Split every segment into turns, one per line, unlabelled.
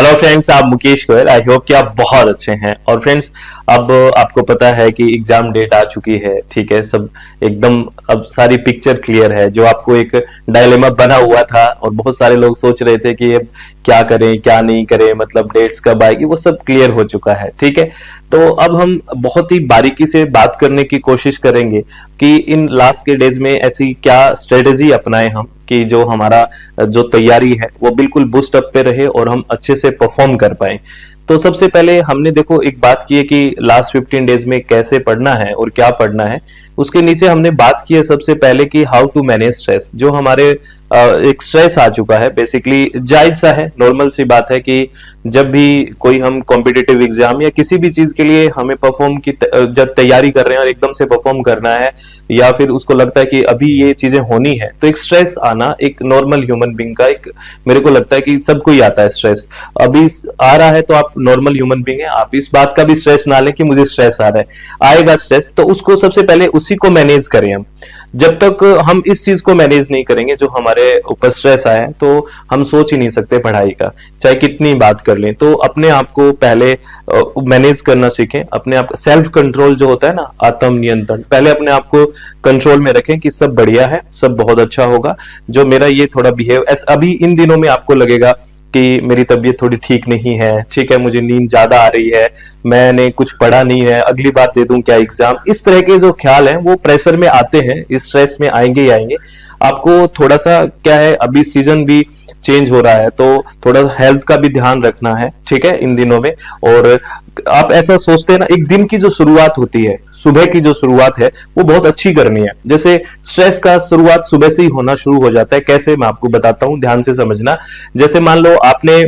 Hello friends, आप Mukesh Goyal. I hope कि आप बहुत अच्छे हैं। और फ्रेंड्स, अब आपको पता है कि एग्जाम डेट आ चुकी है। ठीक है, सब एकदम अब सारी पिक्चर क्लियर है। जो आपको एक डायलेमा बना हुआ था और बहुत सारे लोग सोच रहे थे कि अब क्या करें क्या नहीं करें, मतलब डेट्स कब आएगी, वो सब क्लियर हो चुका है। ठीक है, तो अब हम बहुत ही बारीकी से बात करने की कोशिश करेंगे कि इन लास्ट के डेज में ऐसी क्या स्ट्रेटेजी अपनाएं हम कि जो हमारा जो तैयारी है वो बिल्कुल बूस्ट अप पे रहे और हम अच्छे से परफॉर्म कर पाए। तो सबसे पहले हमने देखो एक बात की है कि लास्ट 15 डेज में कैसे पढ़ना है और क्या पढ़ना है। उसके नीचे हमने बात की है सबसे पहले कि हाउ टू मैनेज स्ट्रेस। जो हमारे एक स्ट्रेस आ चुका है, बेसिकली जायज सा है, नॉर्मल सी बात है कि जब भी कोई हम कॉम्पिटिटिव एग्जाम या किसी भी चीज के लिए हमें परफॉर्म की जब तैयारी कर रहे हैं और एकदम से परफॉर्म करना है, या फिर उसको लगता है कि अभी ये चीजें होनी है, तो एक स्ट्रेस आना एक नॉर्मल ह्यूमन बीइंग का एक, मेरे को लगता है कि सबको ही आता है स्ट्रेस। अभी आ रहा है तो आप नॉर्मल ह्यूमन बीइंग है, आप इस बात का भी स्ट्रेस ना लें कि मुझे स्ट्रेस आ रहा है, आएगा स्ट्रेस, तो उसको सबसे पहले उसी को मैनेज करें हम। जब तक हम इस चीज को मैनेज नहीं करेंगे जो हमारे ऊपर स्ट्रेस आया है, तो हम सोच ही नहीं सकते पढ़ाई का, चाहे कितनी बात कर लें। तो अपने आप को पहले मैनेज करना सीखें। अपने आप सेल्फ कंट्रोल जो होता है ना, आत्म नियंत्रण, पहले अपने आप को कंट्रोल में रखें कि सब बढ़िया है, सब बहुत अच्छा होगा। जो मेरा ये थोड़ा बिहेव अभी इन दिनों में आपको लगेगा कि मेरी तबीयत थोड़ी ठीक नहीं है, ठीक है, मुझे नींद ज्यादा आ रही है, मैंने कुछ पढ़ा नहीं है, अगली बार दे दूं क्या एग्जाम, इस तरह के जो ख्याल हैं वो प्रेशर में आते हैं, इस स्ट्रेस में आएंगे ही आएंगे। आपको थोड़ा सा क्या है, अभी सीजन भी चेंज हो रहा है तो थोड़ा हेल्थ का भी ध्यान रखना है, ठीक है, इन दिनों में। और आप ऐसा सोचते हैं ना, एक दिन की जो शुरुआत होती है, सुबह की जो शुरुआत है वो बहुत अच्छी करनी है। जैसे स्ट्रेस का शुरुआत सुबह से ही होना शुरू हो जाता है। कैसे, मैं आपको बताता हूं, ध्यान से समझना। जैसे मान लो आपने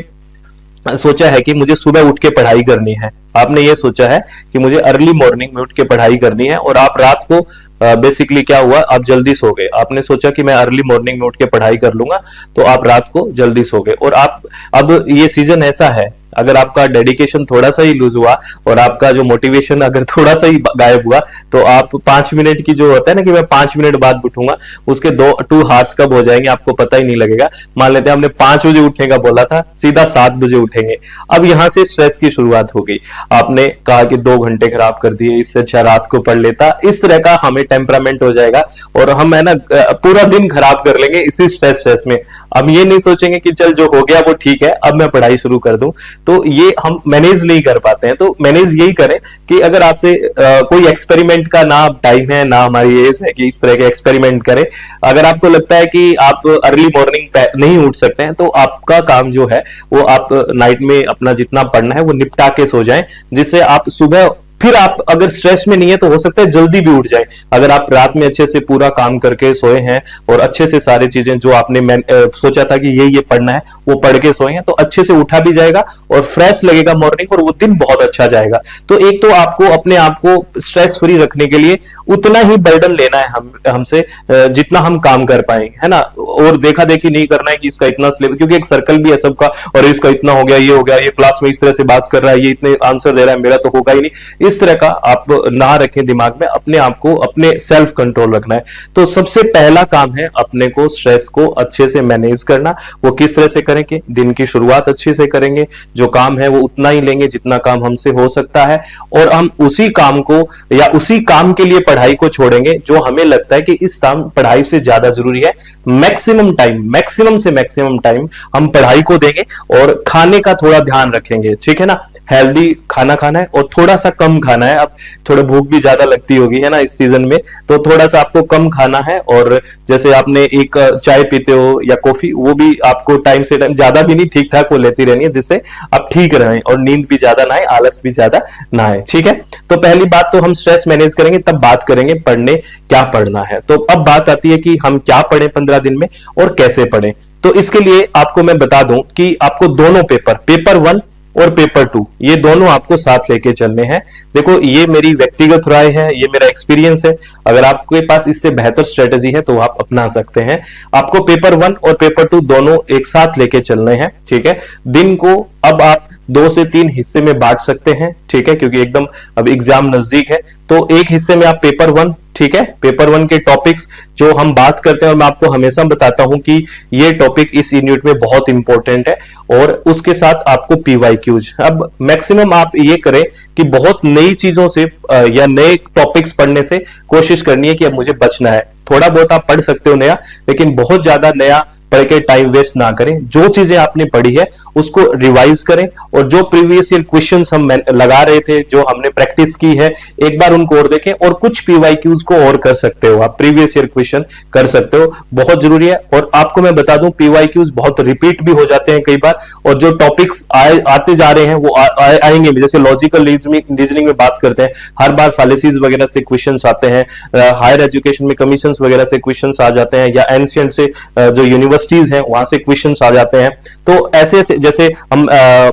सोचा है कि मुझे सुबह उठ के पढ़ाई करनी है, आपने ये सोचा है कि मुझे अर्ली मॉर्निंग में उठ के पढ़ाई करनी है, और आप रात को बेसिकली क्या हुआ, आप जल्दी सो गए। आपने सोचा कि मैं अर्ली मॉर्निंग में उठ के पढ़ाई कर लूंगा, तो आप रात को जल्दी सो गए। और आप, अब ये सीजन ऐसा है, अगर आपका डेडिकेशन थोड़ा सा ही लूज हुआ और आपका जो मोटिवेशन अगर थोड़ा सा ही गायब हुआ, तो आप 5 मिनट की जो होता है ना कि मैं 5 मिनट बाद उठूंगा, उसके 2 हार्स कब हो जाएंगे आपको पता ही नहीं लगेगा। मान लेते हैं हमने 5 बजे उठने का बोला था, सीधा 7 बजे उठेंगे। अब यहां से स्ट्रेस की शुरुआत हो गई। आपने कहा कि 2 घंटे खराब कर दिए, इससे अच्छा रात को पढ़ लेता। इस तरह का हमें टेम्परामेंट हो जाएगा और हम है ना पूरा दिन खराब कर लेंगे इसी स्ट्रेस में। हम ये नहीं सोचेंगे कि चल जो हो गया वो ठीक है, अब मैं पढ़ाई शुरू कर दूं। तो ये हम मैनेज नहीं कर पाते हैं। तो मैनेज यही करें कि अगर आपसे कोई एक्सपेरिमेंट का ना टाइम है ना हमारी एज है कि इस तरह के एक्सपेरिमेंट करें। अगर आपको लगता है कि आप अर्ली मॉर्निंग नहीं उठ सकते हैं, तो आपका काम जो है वो आप नाइट में अपना जितना पढ़ना है वो निपटा के सो जाएं, जिससे आप सुबह, फिर आप अगर स्ट्रेस में नहीं है तो हो सकता है जल्दी भी उठ जाए। अगर आप रात में अच्छे से पूरा काम करके सोए हैं और अच्छे से सारी चीजें जो आपने सोचा था कि ये पढ़ना है वो पढ़ के सोए हैं, तो अच्छे से उठा भी जाएगा और फ्रेश लगेगा मॉर्निंग, और वो दिन बहुत अच्छा जाएगा। तो एक तो आपको अपने आप को स्ट्रेस फ्री रखने के लिए उतना ही बर्डन लेना है हमसे जितना हम काम कर पाए, है ना। और देखा देखी नहीं करना है कि इसका इतना सिलेबस, क्योंकि एक सर्कल भी है सबका, और इसका इतना हो गया, ये हो गया, ये क्लास में इस तरह से बात कर रहा है, ये इतने आंसर दे रहा है, मेरा तो होगा ही नहीं। इस तरह का आप ना रखें दिमाग में। अपने आप को, अपने सेल्फ कंट्रोल रखना है। तो सबसे पहला काम है अपने को स्ट्रेस को अच्छे से मैनेज करना। वो किस तरह से करेंगे, दिन की शुरुआत अच्छे से करेंगे, जो काम है वो उतना ही लेंगे जितना काम हमसे हो सकता है, और हम उसी काम को या उसी काम के लिए पढ़ाई को छोड़ेंगे जो हमें लगता है कि इस काम पढ़ाई से ज्यादा जरूरी है। मैक्सिमम से मैक्सिमम टाइम हम पढ़ाई को देंगे, और खाने का थोड़ा ध्यान रखेंगे, ठीक है ना। हेल्दी खाना खाना है और थोड़ा सा कम खाना है। अब थोड़ा भूख भी ज्यादा लगती होगी, है ना, इस सीजन में, तो थोड़ा सा आपको कम खाना है। और जैसे आपने एक चाय पीते हो या कॉफी, वो भी आपको टाइम से टाइम, ज्यादा भी नहीं, ठीक ठाक वो लेती रहनी है, जिससे आप ठीक रहें और नींद भी ज्यादा ना आए, आलस भी ज्यादा ना आए, ठीक है। तो पहली बात तो हम स्ट्रेस मैनेज करेंगे, तब बात करेंगे पढ़ने क्या पढ़ना है। तो अब बात आती है कि हम क्या पढ़ें 15 दिन में और कैसे पढ़ें। तो इसके लिए आपको मैं बता दूं कि आपको दोनों पेपर 1 और पेपर 2, ये दोनों आपको साथ लेके चलने हैं। देखो, ये मेरी व्यक्तिगत राय है, ये मेरा एक्सपीरियंस है। अगर आपके पास इससे बेहतर स्ट्रेटेजी है तो आप अपना सकते हैं। आपको पेपर 1 और पेपर 2 दोनों एक साथ लेके चलने हैं, ठीक है। दिन को अब आप 2 से 3 हिस्से में बांट सकते हैं, ठीक है, क्योंकि एकदम अब एग्जाम नजदीक है। तो एक हिस्से में आप पेपर 1 ठीक है, पेपर 1 के टॉपिक्स जो हम बात करते हैं, और मैं आपको हमेशा बताता हूं कि ये टॉपिक इस यूनिट में बहुत इंपॉर्टेंट है, और उसके साथ आपको पीवाईक्यूज। अब मैक्सिमम आप ये करें कि बहुत नई चीजों से या नए टॉपिक्स पढ़ने से कोशिश करनी है कि अब मुझे बचना है। थोड़ा बहुत आप पढ़ सकते हो नया, लेकिन बहुत ज्यादा नया पढ़ के टाइम वेस्ट ना करें। जो चीजें आपने पढ़ी है उसको रिवाइज करें, और जो प्रीवियस ईयर क्वेश्चंस हम लगा रहे थे, जो हमने प्रैक्टिस की है, एक बार उनको और देखें, और कुछ पीवाईक्यूज को और कर सकते हो आप, प्रीवियस ईयर क्वेश्चन कर सकते हो, बहुत जरूरी है। और आपको मैं बता दूं पीवाईक्यूज बहुत रिपीट भी हो जाते हैं कई बार, और जो टॉपिक्स आते जा रहे हैं वो आएंगे भी। जैसे लॉजिकल रीजनिंग में बात करते हैं, हर बार फैलेसीज वगैरह से क्वेश्चन आते हैं, हायर एजुकेशन में कमीशन वगैरह से क्वेश्चन आ जाते हैं, या एंशिएंट से जो यूनिवर्सिटीज हैं वहां से क्वेश्चंस आ जाते हैं। तो ऐसे जैसे हम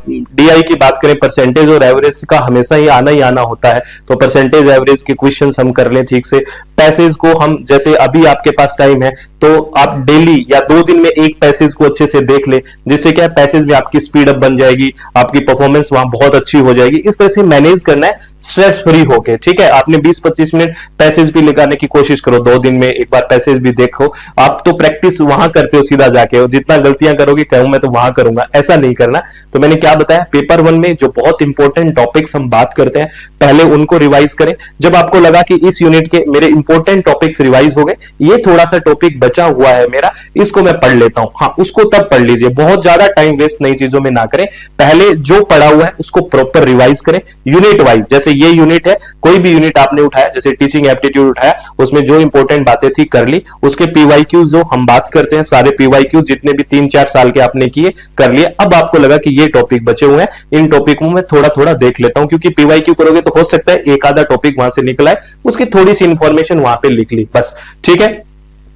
डीआई की बात करें, परसेंटेज और एवरेज का हमेशा ही आना होता है, तो परसेंटेज एवरेज के क्वेश्चंस हम कर लें ठीक से। पैसेज को हम, जैसे अभी आपके पास टाइम है तो आप डेली या 2 दिन में एक पैसेज को अच्छे से देख ले, जिससे क्या पैसेज में आपकी स्पीड अप बन जाएगी, आपकी परफॉर्मेंस वहां बहुत अच्छी हो जाएगी। इस तरह से मैनेज करना है स्ट्रेस फ्री होके, ठीक है। आपने 20-25 मिनट पैसेज भी लगाने की कोशिश करो, 2 दिन में एक बार पैसेज भी देखो। आप तो प्रैक्टिस वहां करते हो सीधा जाके, जितना गलतियां करोगे कहूं मैं तो वहां करूंगा, ऐसा नहीं करना। तो मैंने क्या बताया, पेपर 1 में जो बहुत इंपॉर्टेंट टॉपिक्स हम बात करते हैं पहले उनको रिवाइज करें। जब आपको लगा कि इस यूनिट के मेरे इंपॉर्टेंट टॉपिक्स रिवाइज हो गए, ये थोड़ा सा टॉपिक बचा हुआ है मेरा, इसको मैं पढ़ लेता हूं, हाँ उसको तब पढ़ लीजिए। बहुत ज्यादा टाइम वेस्ट नई चीजों में ना करें, पहले जो पढ़ा हुआ है उसको प्रॉपर रिवाइज करें यूनिट वाइज। जैसे ये यूनिट है, कोई भी यूनिट आपने उठाया, जैसे टीचिंग एप्टीट्यूड उठाया, उसमें जो इंपॉर्टेंट बातें थी कर ली, उसके पीवाईक्यूज जो हम बात करते हैं, सारे पीवाईक्यूज जितने भी 3-4 साल के आपने किए कर लिए। अब आपको लगा कि ये टॉपिक बचे हुए हैं, इन टॉपिकों में थोड़ा थोड़ा देख लेता हूं, क्योंकि पीवाईक्यू करोगे तो हो सकता है एक आधा टॉपिक वहां से निकला है, उसकी थोड़ी सी इंफॉर्मेशन वहां पे लिख ली बस, ठीक है।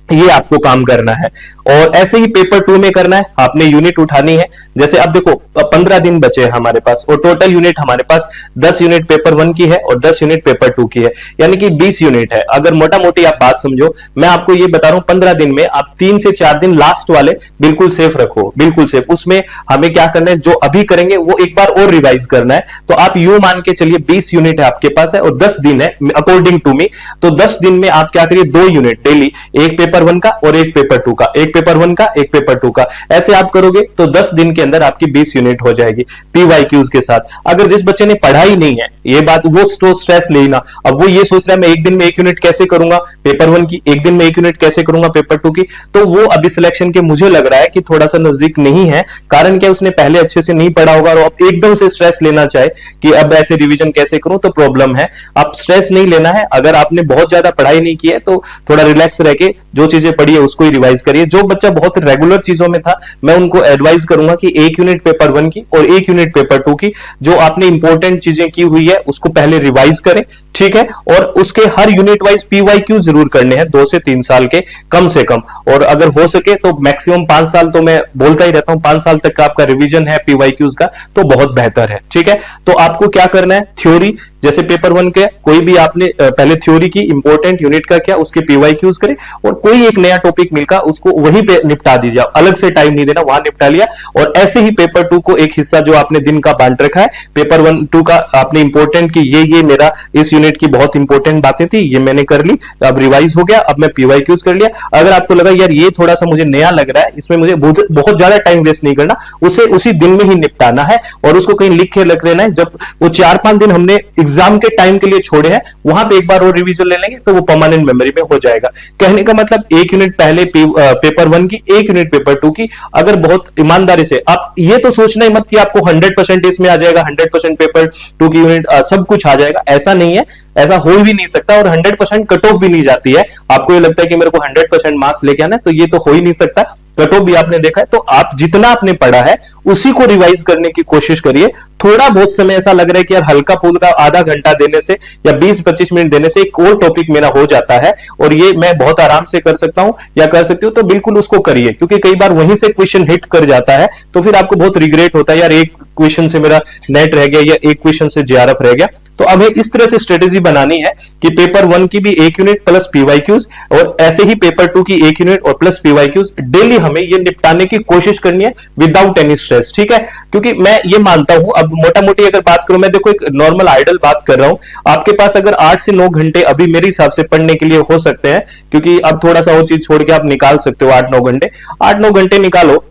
ये आपको काम करना है, और ऐसे ही पेपर 2 में करना है, आपने यूनिट उठानी है। जैसे अब देखो 15 दिन बचे हैं हमारे पास, और टोटल यूनिट हमारे पास 10 यूनिट पेपर 1 की है और 10 यूनिट पेपर 2 की है, यानी कि 20 यूनिट है। अगर मोटा मोटी आप बात समझो, मैं आपको ये बता रहा हूं 15 दिन में आप 3 से 4 दिन लास्ट वाले बिल्कुल सेफ रखो, बिल्कुल सेफ। उसमें हमें क्या करना है, जो अभी करेंगे वो एक बार और रिवाइज करना है। तो आप यूं मान के चलिए 20 यूनिट है आपके पास है और 10 दिन है अकॉर्डिंग टू मी, तो 10 दिन में आप क्या करिए, 2 यूनिट डेली, एक पेपर 1 का और एक पेपर 2 का, एक पेपर 1 का एक पेपर 2 का, ऐसे आप करोगे तो 10 दिन के अंदर आपकी 20 यूनिट हो जाएगी पीवाईक्यूज के साथ। अगर जिस बच्चे ने पढ़ा ही नहीं है, ये बात वो तो स्ट्रेस लेना, अब वो ये सोच रहा है मैं एक दिन में 1 यूनिट कैसे करूंगा पेपर 1 की, एक दिन में 1 यूनिट कैसे करूंगा पेपर 2 की, तो वो अभी सिलेक्शन के मुझे लग रहा है कि थोड़ा सा नजदीक नहीं है। कारण क्या, उसने पहले अच्छे से नहीं पढ़ा होगा, और अब एकदम से स्ट्रेस लेना चाहे कि अब ऐसे रिवीजन कैसे करूं, तो प्रॉब्लम है। आप स्ट्रेस नहीं लेना है, अगर आपने बहुत ज्यादा पढ़ाई नहीं की है तो थोड़ा रिलैक्स रह के जो चीजें पढ़ी है उसको ही रिवाइज करिए। जो बच्चा बहुत रेगुलर चीजों में था, मैं उनको एडवाइस करूंगा कि 1 यूनिट पेपर 1 की और 1 यूनिट पेपर 2 की, जो आपने इंपॉर्टेंट चीजें की हुई है उसको पहले रिवाइज करें, ठीक है। और उसके हर यूनिट वाइज पीवाईक्यू जरूर करने हैं, 2 से 3 साल के कम से कम, और अगर हो सके तो मैक्सिमम 5 साल, तो मैं बोलता ही रहता हूं 5 साल तक का आपका रिवीजन है पीवाईक्यूज का तो बहुत बेहतर है, ठीक है। तो आपको क्या करना है, थ्योरी जैसे पेपर 1 के कोई भी आपने पहले थ्योरी की इंपॉर्टेंट यूनिट का क्या उसके पीवाईक्यूज करें, और कोई एक नया टॉपिक मिलकर उसको वहीं पे निपटा दीजिए, अलग से टाइम नहीं देना, वहां निपटा लिया। और ऐसे ही पेपर 2 को एक हिस्सा जो आपने दिन का बांट रखा है, पेपर 1-2 का आपने इंपॉर्टेंट की ये मेरा इस यूनिट की बहुत इंपॉर्टेंट बातें थी, ये मैंने कर ली, अब रिवाइज हो गया, अब मैं पीवाईक्यूज कर लिया। अगर आपको लगा यार ये थोड़ा सा मुझे नया लग रहा है, इसमें मुझे बहुत ज्यादा टाइम वेस्ट नहीं करना, उसे उसी दिन में ही निपटाना है, और उसको कहीं लिख के रख लेना है। जब वो 4-5 दिन हमने एग्जाम के टाइम के लिए छोड़े हैं, वहां पे एक बार और रिवीजन ले लेंगे तो वो परमानेंट मेमोरी में हो जाएगा। कहने का मतलब 1 यूनिट पहले पेपर 1 की, 1 यूनिट पेपर 2 की। अगर बहुत ईमानदारी से, आप ये तो सोचना ही मत कि आपको 100% इसमें आ जाएगा, 100% पेपर 2 की यूनिट सब कुछ आ जाएगा, ऐसा नहीं है, ऐसा हो भी नहीं सकता। और 100% कट ऑफ भी नहीं जाती है। आपको ये लगता है कि मेरे को 100% मार्क्स लेके आना है, तो ये तो हो ही नहीं सकता, कट ऑफ भी आपने देखा है। तो आप जितना आपने पढ़ा है उसी को रिवाइज करने की कोशिश करिए। थोड़ा बहुत समय ऐसा लग रहा है कि यार हल्का फुल्का आधा घंटा देने से या 20-25 मिनट देने से एक और टॉपिक मेरा हो जाता है, और ये मैं बहुत आराम से कर सकता हूं या कर सकती हूं, तो बिल्कुल उसको करिए। क्योंकि कई बार वहीं से क्वेश्चन हिट कर जाता है, तो फिर आपको बहुत रिग्रेट होता है यार एक क्वेश्चन से मेरा नेट रह गया या एक क्वेश्चन से जेआरएफ रह गया। तो हमें इस तरह से स्ट्रेटेजी बनानी है कि पेपर 1 की भी 1 यूनिट प्लस पीवाईक्यूज और ऐसे ही पेपर 2 की 1 यूनिट और प्लस पीवाईक्यूज डेली हमें ये निपटाने की कोशिश करनी है विदाउट एनी स्ट्रेस, ठीक है। क्योंकि मैं ये मानता हूं, अब मोटा मोटी अगर बात करूं, मैं देखो एक नॉर्मल आइडल बात कर रहा हूं, आपके पास अगर 8 से 9 घंटे अभी मेरे हिसाब से पढ़ने के लिए हो सकते हैं, क्योंकि अब थोड़ा सा और चीज छोड़ के आप निकाल सकते हो 8-9 घंटे, 8-9 घंटे निकालो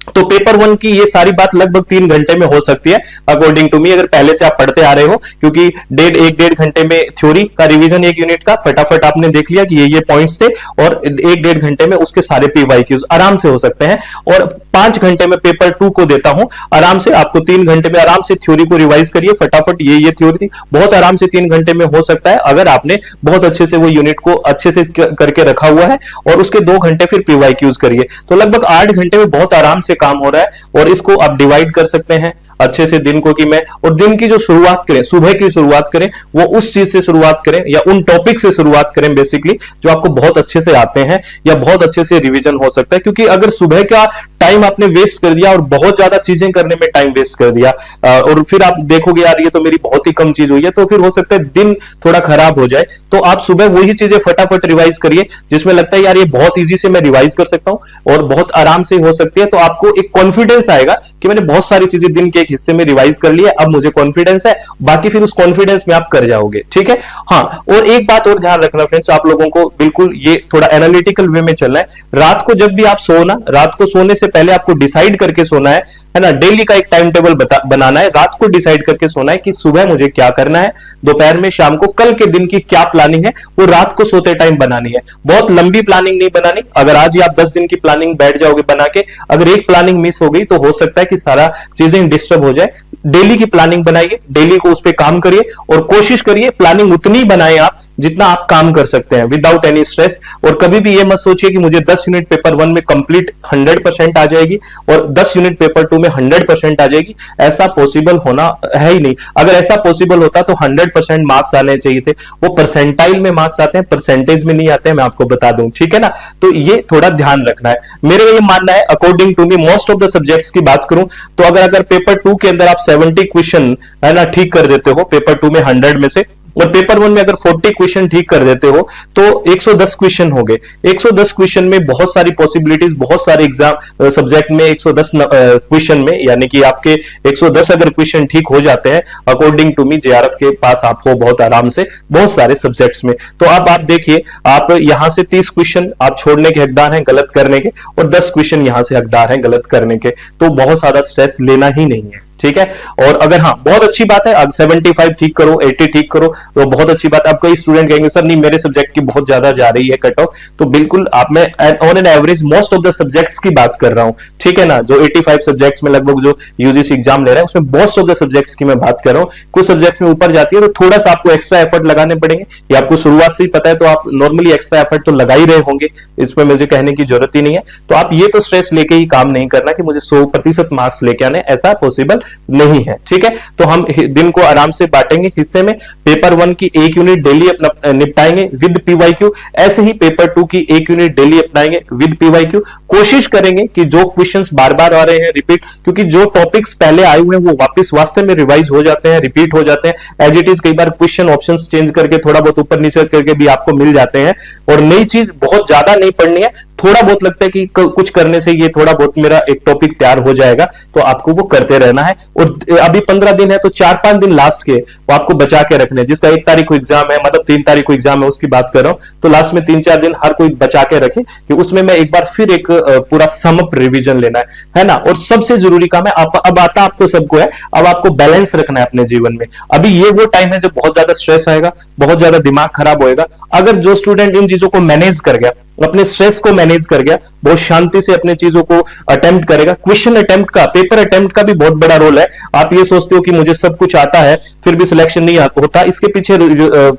तो पेपर 1 की ये सारी बात लगभग 3 घंटे में हो सकती है अकॉर्डिंग टू मी, अगर पहले से आप पढ़ते आ रहे हो। क्योंकि 1.5 घंटे में थ्योरी का रिवीजन 1 यूनिट का फटाफट आपने देख लिया कि ये पॉइंट्स थे, और 1-1.5 घंटे में उसके सारे पीवाईक्यूज आराम से हो सकते हैं। और 5 घंटे में पेपर 2 को देता हूं आराम से, आपको 3 घंटे में आराम से थ्योरी को रिवाइज करिए फटाफट, ये थ्योरी बहुत आराम से 3 घंटे में हो सकता है अगर आपने बहुत अच्छे से वो यूनिट को अच्छे से करके रखा हुआ है, और उसके 2 घंटे फिर पीवाईक्यूज करिए, तो लगभग 8 घंटे में बहुत आराम से काम हो रहा है। और इसको आप डिवाइड कर सकते हैं अच्छे से दिन को, कि मैं और दिन की जो शुरुआत करें, सुबह की शुरुआत करें, वो उस चीज से शुरुआत करें या उन टॉपिक से शुरुआत करें बेसिकली जो आपको बहुत अच्छे से आते हैं या बहुत अच्छे से रिवीजन हो सकता है। क्योंकि अगर सुबह का टाइम आपने वेस्ट कर दिया और बहुत ज्यादा चीजें करने में टाइम वेस्ट कर दिया, और फिर आप देखोगे यार ये तो मेरी बहुत ही कम चीज हुई है, तो फिर हो सकता है दिन थोड़ा खराब हो जाए। तो आप सुबह वही चीजें फटाफट रिवाइज करिए जिसमें लगता है यार ये बहुत इजी से मैं रिवाइज कर सकता हूं और बहुत आराम से हो सकती है। तो आपको एक कॉन्फिडेंस आएगा कि मैंने बहुत सारी चीजें दिन के एक हिस्से में रिवाइज कर लिया, अब मुझे कॉन्फिडेंस है, बाकी फिर उस कॉन्फिडेंस में आप कर जाओगे, ठीक है। हाँ, और एक बात और ध्यान रखना फ्रेंड्स, आप लोगों को बिल्कुल ये थोड़ा एनालिटिकल वे में चलना है। रात को जब भी आप सोना, रात को सोने से पहले आपको डिसाइड करके सोना है ना, डेली का एक टाइम टेबल बनाना है, रात को डिसाइड करके सोना है कि सुबह मुझे क्या करना है, दोपहर में, शाम को, कल के दिन की क्या प्लानिंग है, वो रात को सोते टाइम बनानी है। बहुत लंबी प्लानिंग नहीं बनानी। अगर आज ही आप 10 दिन की प्लानिंग बैठ जाओगे बना के, अगर एक प्लानिंग मिस हो गई तो हो सकता है कि सारा चीजें डिस्टर्ब हो जाए। डेली की प्लानिंग बनाइए, डेली को उस पर काम करिए और कोशिश करिए प्लानिंग उतनी बनाए आप जितना आप काम कर सकते हैं विदाउट एनी स्ट्रेस। और कभी भी ये मत सोचिए कि मुझे 10 यूनिट पेपर 1 में कंप्लीट 100% आ जाएगी और 10 यूनिट पेपर 2 में 100% आ जाएगी, ऐसा पॉसिबल होना है ही नहीं। अगर ऐसा पॉसिबल होता तो 100% मार्क्स आने चाहिए थे, वो परसेंटाइल में मार्क्स आते हैं, परसेंटेज में नहीं आते हैं, मैं आपको बता दूं, ठीक है ना। तो ये थोड़ा ध्यान रखना है। मेरे ये मानना है according to me, most of the subjects की बात करूं तो अगर पेपर 2 के अंदर आप 70 क्वेश्चन है ना ठीक कर देते हो पेपर 2 में 100 में से, और पेपर 1 में अगर 40 क्वेश्चन ठीक कर देते हो तो 110 क्वेश्चन हो गए। 110 क्वेश्चन में बहुत सारी पॉसिबिलिटीज, बहुत सारे एग्जाम सब्जेक्ट में 110 क्वेश्चन में, यानी कि आपके 110 अगर क्वेश्चन ठीक हो जाते हैं अकॉर्डिंग टू मी, जेआरएफ के पास आप हो बहुत आराम से बहुत सारे सब्जेक्ट्स में। तो अब आप देखिए, आप यहां से 30 क्वेश्चन आप छोड़ने के हकदार हैं गलत करने के, और 10 क्वेश्चन यहां से हकदार हैं गलत करने के। तो बहुत सारा स्ट्रेस लेना ही नहीं है, ठीक है। और अगर हाँ, बहुत अच्छी बात है, 75 ठीक करो, 80 ठीक करो, तो बहुत अच्छी बात है। आप कई स्टूडेंट कहेंगे सर नहीं मेरे सब्जेक्ट की बहुत ज्यादा जा रही है कट ऑफ, तो बिल्कुल आप, मैं on an average most of the subjects की बात कर रहा हूं, ठीक है ना। जो 85 सब्जेक्ट्स में लगभग जो यूजीसी एग्जाम ले रहा है उसमें मोस्ट ऑफ द सब्जेक्ट्स की मैं बात कर रहा हूं। कुछ सब्जेक्ट्स में ऊपर जाती है तो थोड़ा सा आपको एक्स्ट्रा एफर्ट लगाने पड़ेंगे, ये आपको शुरुआत से ही पता है, तो आप नॉर्मली एक्स्ट्रा एफर्ट तो लगा ही रहे होंगे, इसमें मुझे कहने की जरूरत ही नहीं है। तो आप ये तो स्ट्रेस लेके ही काम नहीं करना कि मुझे 100% मार्क्स लेके आने, ऐसा पॉसिबल नहीं है, ठीक है। तो हम दिन को आराम से बांटेंगे हिस्से में, पेपर 1 की 1 यूनिट डेली अपना निपटाएंगे विद पीवाईक्यू, ऐसे ही पेपर 2 की 1 यूनिट डेली अपनाएंगे विद पीवाईक्यू। कोशिश करेंगे कि जो क्वेश्चंस बार बार आ रहे हैं रिपीट, क्योंकि जो टॉपिक्स पहले आए हुए हैं वो वापस वास्तव में रिवाइज हो जाते हैं, रिपीट हो जाते हैं एज इट इज। कई बार क्वेश्चन ऑप्शंस चेंज करके थोड़ा बहुत ऊपर नीचे करके भी आपको मिल जाते हैं, और नई चीज बहुत ज्यादा नहीं पढ़नी है, थोड़ा बहुत लगता है कि कुछ करने से ये थोड़ा बहुत मेरा एक टॉपिक तैयार हो जाएगा, तो आपको वो करते रहना है। और अभी 15 दिन है तो 4-5 दिन लास्ट के वो आपको बचा के रखने, जिसका 1 तारीख को एग्जाम है, मतलब 3 तारीख को एग्जाम है उसकी बात कर रहा हूं, तो लास्ट में 3-4 दिन हर कोई बचा के रखे कि उसमें मैं एक बार फिर एक पूरा समअप रिवीजन लेना है ना। और सबसे जरूरी काम है, अब आता आपको सबको है, अब आपको बैलेंस रखना है अपने जीवन में। अभी ये वो टाइम है जब बहुत ज्यादा स्ट्रेस आएगा, बहुत ज्यादा दिमाग खराब होएगा। अगर जो स्टूडेंट इन चीजों को मैनेज कर गया, अपने स्ट्रेस को मैनेज कर गया, बहुत शांति से अपने चीजों को अटेम्प्ट करेगा, क्वेश्चन अटेम्प्ट का, पेपर अटेम्प्ट का भी बहुत बड़ा रोल है। आप ये सोचते हो कि मुझे सब कुछ आता है फिर भी सिलेक्शन नहीं होता, इसके पीछे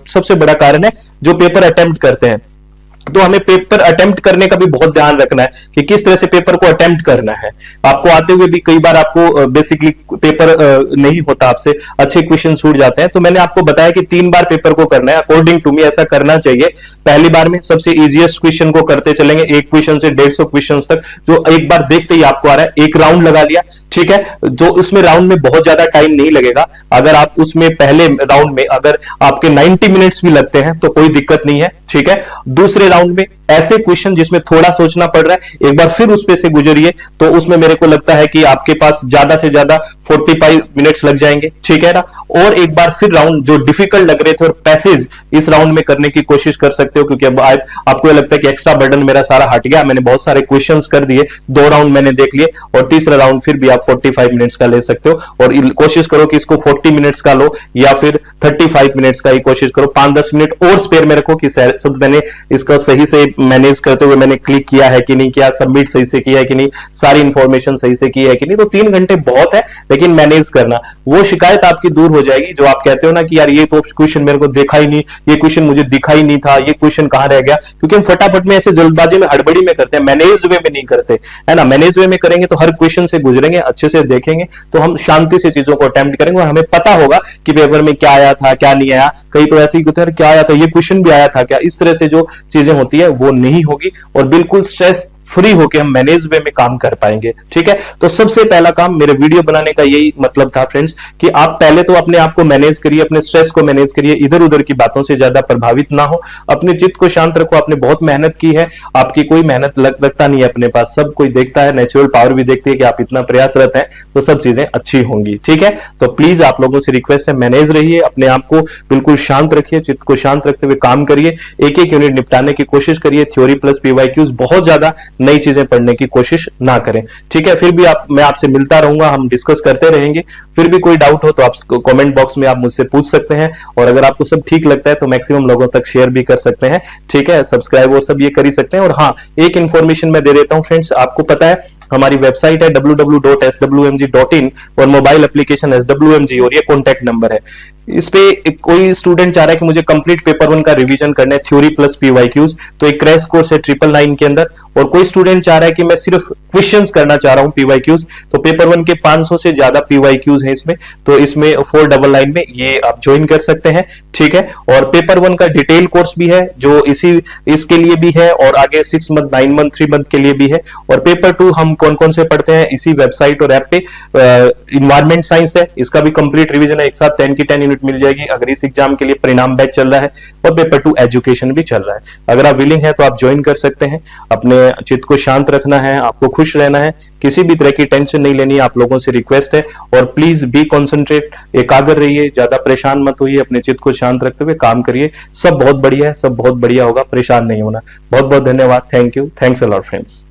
सबसे बड़ा कारण है जो पेपर अटेम्प्ट करते हैं। तो हमें पेपर अटेम्प्ट करने का भी बहुत ध्यान रखना है कि किस तरह से पेपर को अटेम्प्ट करना है। आपको आते हुए भी कई बार आपको बेसिकली पेपर नहीं होता, आपसे अच्छे क्वेश्चन छूट जाते हैं। तो मैंने आपको बताया कि 3 बार पेपर को करना है, अकॉर्डिंग टू मी ऐसा करना चाहिए। पहली बार में सबसे इजीएस्ट क्वेश्चन को करते चलेंगे, एक क्वेश्चन से 150 क्वेश्चन तक, जो एक बार देखते ही आपको आ रहा है, एक राउंड लगा लिया, ठीक है। जो उसमें राउंड में बहुत ज्यादा टाइम नहीं लगेगा। अगर आप उसमें पहले राउंड में अगर आपके 90 मिनट्स भी लगते हैं तो कोई दिक्कत नहीं है, ठीक है। दूसरे राउंड में ऐसे क्वेश्चन जिसमें थोड़ा सोचना पड़ रहा है, एक बार फिर उस पे से गुजरिए, तो उसमें मेरे को लगता है कि आपके पास ज्यादा से ज्यादा 45 मिनट्स लग जाएंगे, ठीक है ना। और एक बार फिर राउंड जो डिफिकल्ट लग रहे थे और पैसेज इस राउंड में करने की कोशिश कर सकते हो, क्योंकि अब आपको ये लगता है कि एक्स्ट्रा बर्डन मेरा सारा हट गया, मैंने बहुत सारे क्वेश्चंस कर दिए, 2 राउंड मैंने देख लिए, और तीसरा राउंड फिर भी आप 45 मिनट्स का ले सकते हो। और कोशिश करो कि इसको 40 मिनट्स का लो या फिर 35 मिनट्स का ही कोशिश करो। 5-10 मिनट और स्पेयर मेरे को कि सब मैंने इसका सही से मैनेज करते हुए मैंने क्लिक किया है कि नहीं किया, सबमिट सही से किया है कि नहीं, सारी इंफॉर्मेशन सही से की है कि नहीं। तो 3 घंटे बहुत है, लेकिन मैनेज करना, वो शिकायत आपकी दूर हो जाएगी जो आप कहते हो ना कि यार ये तो क्वेश्चन मेरे को देखा ही नहीं, ये क्वेश्चन मुझे दिखा ही नहीं था, ये क्वेश्चन कहां रह गया। क्योंकि हम फटाफट में ऐसे जल्दबाजी में हड़बड़ी में करते हैं, मैनेज वे में नहीं करते, है ना। मैनेज वे में करेंगे तो हर क्वेश्चन से गुजरेंगे, अच्छे से देखेंगे, तो हम शांति से चीजों को अटेम्प्ट करेंगे और हमें पता होगा कि पेपर में क्या आया था क्या नहीं आया। कई तो ऐसे ही होते हैं, क्या आया था, ये क्वेश्चन भी आया था क्या, इस तरह से जो चीजें होती है वो नहीं होगी, और बिल्कुल स्ट्रेस फ्री होके हम मैनेज वे में काम कर पाएंगे, ठीक है। तो सबसे पहला काम मेरे वीडियो बनाने का यही मतलब था फ्रेंड्स, कि आप पहले तो अपने आप को मैनेज करिए, अपने स्ट्रेस को मैनेज करिए, इधर उधर की बातों से ज्यादा प्रभावित ना हो, अपने चित्त को शांत रखो। आपने बहुत मेहनत की है, आपकी कोई मेहनत लगता नहीं है अपने पास, सब कोई देखता है, नेचुरल पावर भी देखती है कि आप इतना प्रयासरत हैं, तो सब चीजें अच्छी होंगी, ठीक है। तो प्लीज आप लोगों से रिक्वेस्ट है, मैनेज रहिए, अपने आप को बिल्कुल शांत रखिए, चित्त को शांत रखते हुए काम करिए, एक एक यूनिट निपटाने की कोशिश करिए। थ्योरी प्लस पीवाईक्यूज, बहुत ज्यादा नई चीजें पढ़ने की कोशिश ना करें, ठीक है। फिर भी मैं आपसे मिलता रहूंगा, हम डिस्कस करते रहेंगे। फिर भी कोई डाउट हो तो आप कमेंट बॉक्स में आप मुझसे पूछ सकते हैं, और अगर आपको सब ठीक लगता है तो मैक्सिमम लोगों तक शेयर भी कर सकते हैं, ठीक है। सब्सक्राइब और सब ये कर ही सकते हैं। और हाँ, एक इंफॉर्मेशन मैं दे देता हूं फ्रेंड्स, आपको पता है हमारी वेबसाइट है www.swmg.in और मोबाइल एप्लीकेशन SWMG, और ये कॉन्टैक्ट नंबर है। इस पे कोई स्टूडेंट चाह रहा है कि मुझे कंप्लीट पेपर 1 का रिवीजन करना है, थ्योरी प्लस पीवाईक्यूज, तो एक क्रैश कोर्स है 999 के अंदर। और कोई स्टूडेंट चाह रहा है कि मैं सिर्फ क्वेश्चंस करना चाह रहा हूं पीवाईक्यूज, तो पेपर 1 के 500 से ज्यादा पीवाईक्यूज हैं इसमें, तो इसमें 499 में ये आप ज्वाइन कर सकते हैं, ठीक है। और पेपर 1 का डिटेल कोर्स भी है जो इसके लिए भी है, और आगे 6 मंथ 9 मंथ 3 मंथ के लिए भी है। और पेपर 2 हम कौन कौन से पढ़ते हैं इसी वेबसाइट और ऐप पे। इन्वायरमेंट साइंस है, इसका भी कंप्लीट रिवीजन है, एक साथ 10 की 10 यूनिट मिल जाएगी अगर इस एग्जाम के लिए परिणाम बैच चल रहा है, और पेपर 2 एजुकेशन भी चल रहा है। अगर आप विलिंग है तो आप ज्वाइन कर सकते हैं। अपने चित्त को शांत रखना है, आपको खुश रहना है, किसी भी तरह की टेंशन नहीं लेनी है, आप लोगों से रिक्वेस्ट है। और प्लीज बी कॉन्सेंट्रेट, एकाग्र रहिए, ज्यादा परेशान मत होइए, अपने चित्त को शांत रखते हुए काम करिए। सब बहुत बढ़िया है, सब बहुत बढ़िया होगा, परेशान नहीं होना। बहुत बहुत धन्यवाद, thank you, thanks a lot friends.